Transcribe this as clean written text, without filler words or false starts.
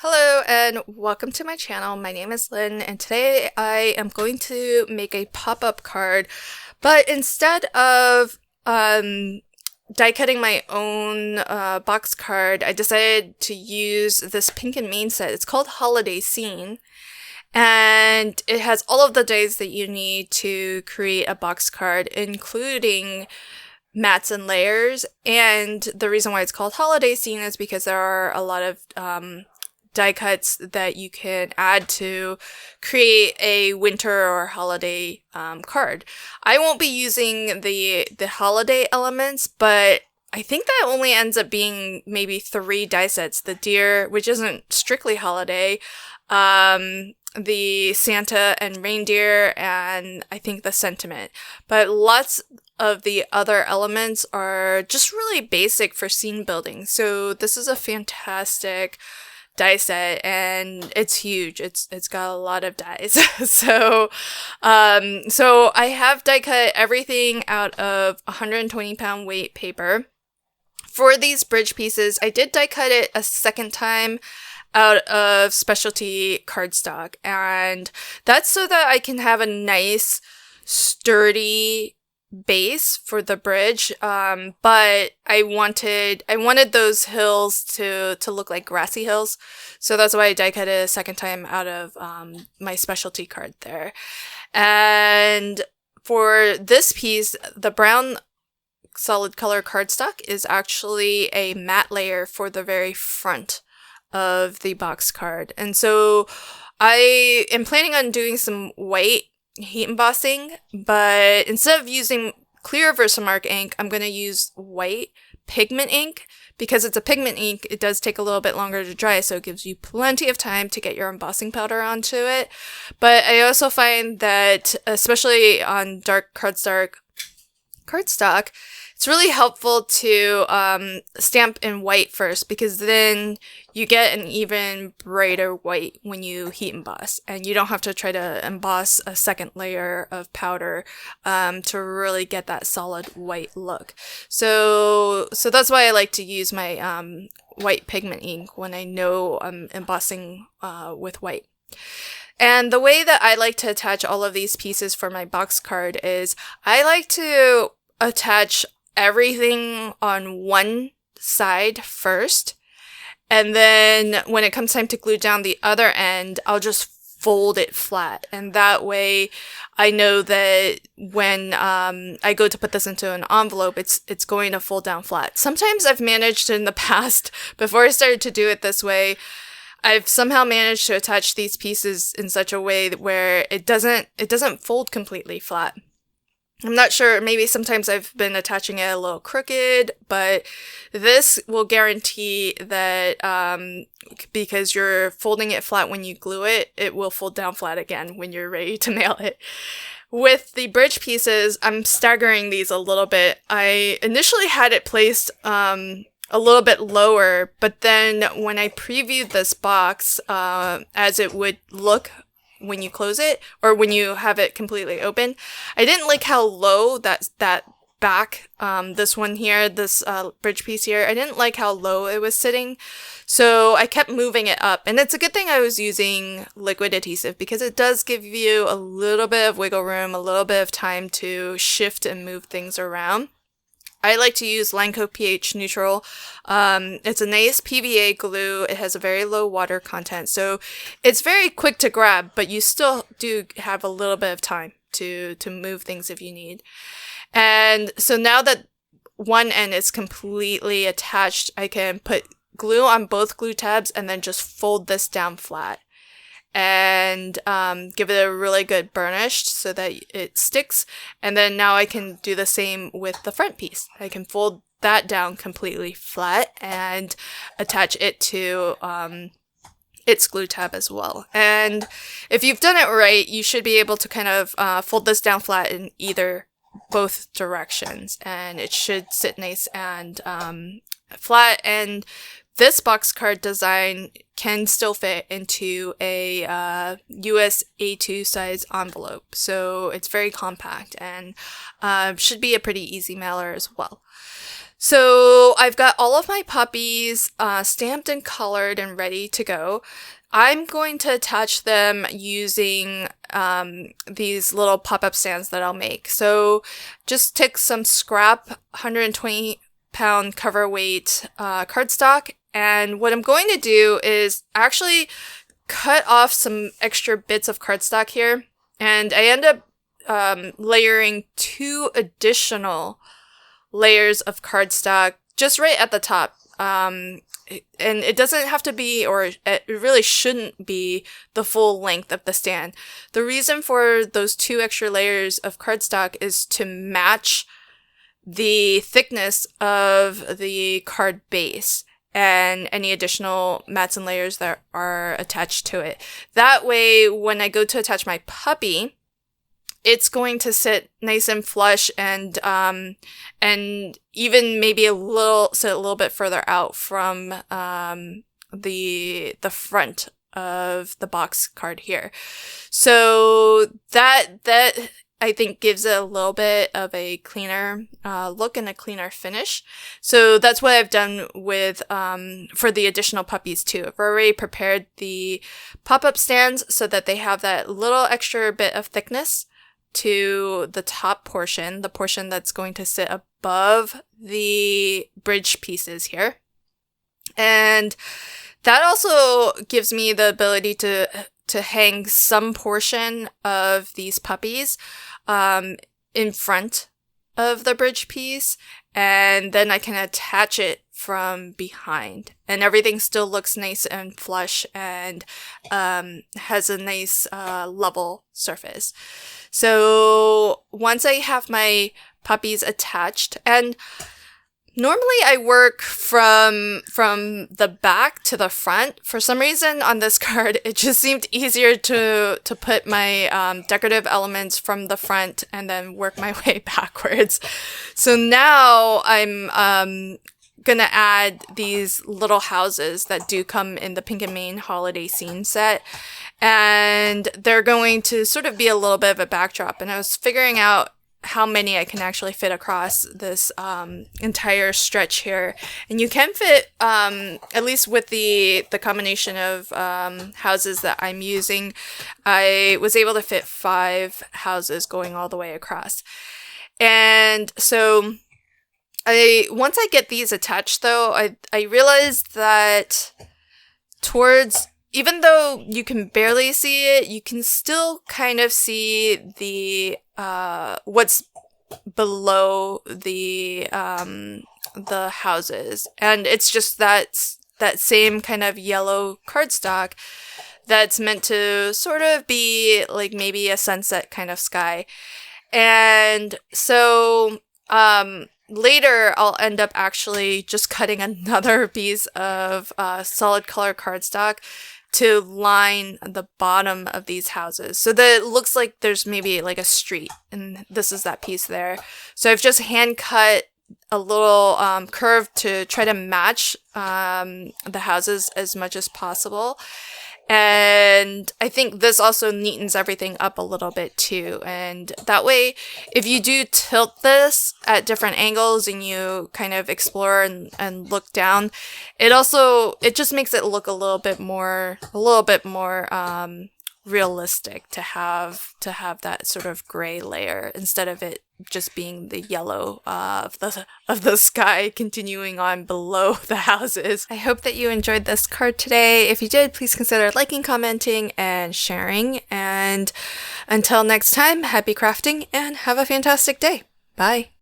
Hello and welcome to my channel. My name is Lynn and today I am going to make a pop-up card, but instead of die cutting my own box card, I decided to use this Pink and Main set. It's called Holiday Scene and it has all of the dies that you need to create a box card, including mats and layers. And the reason why it's called Holiday Scene is because there are a lot of die cuts that you can add to create a winter or holiday card. I won't be using the holiday elements, but I think that only ends up being maybe 3 die sets. The deer, which isn't strictly holiday, the Santa and reindeer, and I think the sentiment. But lots of the other elements are just really basic for scene building. So this is a fantastic die set and it's huge. It's got a lot of dies. So I have die cut everything out of 120-pound weight paper. For these bridge pieces, I did die cut it a second time out of specialty cardstock, and that's so that I can have a nice sturdy base for the bridge, but I wanted those hills to look like grassy hills, so that's why I die cut it a second time out of my specialty card there. And for this piece, the brown solid color cardstock is actually a matte layer for the very front of the box card, and so I am planning on doing some white heat embossing, but instead of using clear Versamark ink, I'm going to use white pigment ink. Because it's a pigment ink, it does take a little bit longer to dry, so it gives you plenty of time to get your embossing powder onto it. But I also find that, especially on dark cardstock, it's really helpful to stamp in white first, because then you get an even brighter white when you heat emboss, and you don't have to try to emboss a second layer of powder to really get that solid white look. So that's why I like to use my white pigment ink when I know I'm embossing with white. And the way that I like to attach all of these pieces for my box card is I like to attach everything on one side first, and then when it comes time to glue down the other end, I'll just fold it flat, and that way I know that when I go to put this into an envelope, it's going to fold down flat. Sometimes I've managed in the past, before I started to do it this way, I've somehow managed to attach these pieces in such a way where it doesn't fold completely flat. I'm not sure, maybe sometimes I've been attaching it a little crooked, but this will guarantee that because you're folding it flat when you glue it, it will fold down flat again when you're ready to mail it. With the bridge pieces, I'm staggering these a little bit. I initially had it placed a little bit lower, but then when I previewed this box as it would look when you close it, or when you have it completely open, I didn't like how low that back, this one here, this bridge piece here, I didn't like how low it was sitting, so I kept moving it up. And it's a good thing I was using liquid adhesive, because it does give you a little bit of wiggle room, a little bit of time to shift and move things around. I like to use Lineco pH neutral. It's a nice PVA glue. It has a very low water content, so it's very quick to grab, but you still do have a little bit of time to move things if you need. And so now that one end is completely attached, I can put glue on both glue tabs and then just fold this down flat and give it a really good burnish so that it sticks. And then now I can do the same with the front piece. I can fold that down completely flat and attach it to its glue tab as well. And if you've done it right, you should be able to kind of fold this down flat in both directions, and it should sit nice and flat. And this box card design can still fit into a US A2 size envelope, so it's very compact and should be a pretty easy mailer as well. So I've got all of my puppies stamped and colored and ready to go. I'm going to attach them using these little pop-up stands that I'll make. So just take some scrap 120-pound cover weight cardstock, and what I'm going to do is actually cut off some extra bits of cardstock here, and I end up layering 2 additional layers of cardstock just right at the top. And it doesn't have to be, or it really shouldn't be, the full length of the stand. The reason for those 2 extra layers of cardstock is to match the thickness of the card base and any additional mats and layers that are attached to it. That way, when I go to attach my puppy, it's going to sit nice and flush and even maybe sit a little bit further out from the front of the box card here. So that I think gives it a little bit of a cleaner look and a cleaner finish. So that's what I've done with for the additional puppies too. I've already prepared the pop-up stands so that they have that little extra bit of thickness to the top portion, the portion that's going to sit above the bridge pieces here. And that also gives me the ability to hang some portion of these puppies in front of the bridge piece, and then I can attach it from behind, and everything still looks nice and flush and has a nice level surface. So once I have my puppies attached, and normally I work from the back to the front. For some reason on this card, it just seemed easier to put my decorative elements from the front and then work my way backwards. So now I'm gonna add these little houses that do come in the Pink and Main holiday scene set. And they're going to sort of be a little bit of a backdrop. And I was figuring out how many I can actually fit across this entire stretch here. And you can fit, at least with the combination of houses that I'm using, I was able to fit 5 houses going all the way across. And so once I get these attached though, I realized that even though you can barely see it, you can still kind of see the what's below the houses, and it's just that same kind of yellow cardstock that's meant to sort of be like maybe a sunset kind of sky. And so later I'll end up actually just cutting another piece of solid color cardstock to line the bottom of these houses so that it looks like there's maybe like a street, and this is that piece there. So I've just hand cut a little curve to try to match the houses as much as possible. And I think this also neatens everything up a little bit too. And that way, if you do tilt this at different angles and you kind of explore and look down, it just makes it look a little bit more realistic to have that sort of gray layer instead of it just being the yellow of the sky continuing on below the houses. I hope that you enjoyed this card today. If you did, please consider liking, commenting, and sharing. And until next time, happy crafting and have a fantastic day. Bye.